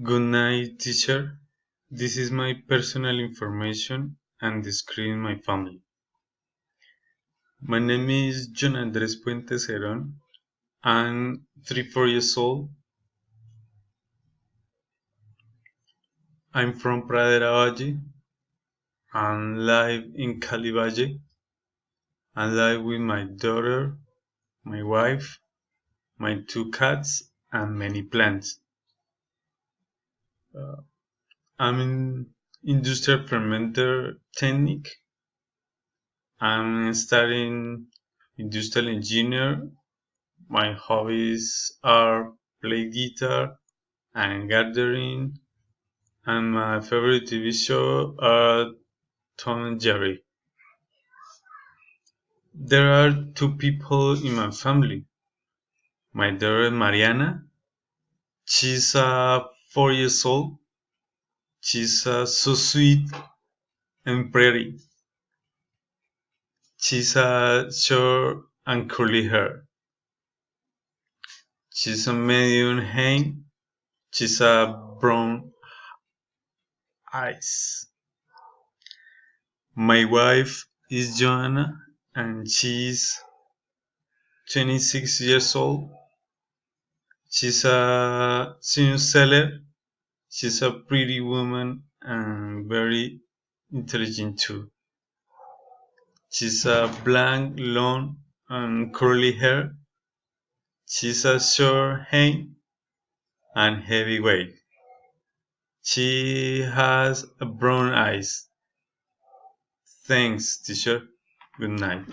Good night, teacher. This is my personal information and describing my family. My name is John Andres Puentes Heron. I'm 4 years old. I'm from Pradera Valle. I live in Cali Valle. I live with my daughter, my wife, my two cats, and many plants. Uh, I'm in industrial fermenter technique. I'm studying industrial engineer. My hobbies are play guitar and gardening, and my favorite TV show are Tom and Jerry. There are two people in my family. My daughter Mariana, she's 4 years old. She's so sweet and pretty. She's short and curly hair. She's a medium height. She's a brown eyes. My wife is Joanna, and she's 26 years old. She's a senior seller. She's a pretty woman and very intelligent too. She's a black, long, and curly hair. She's a short height and heavy weight. She has a brown eyes. Thanks, teacher. Good night.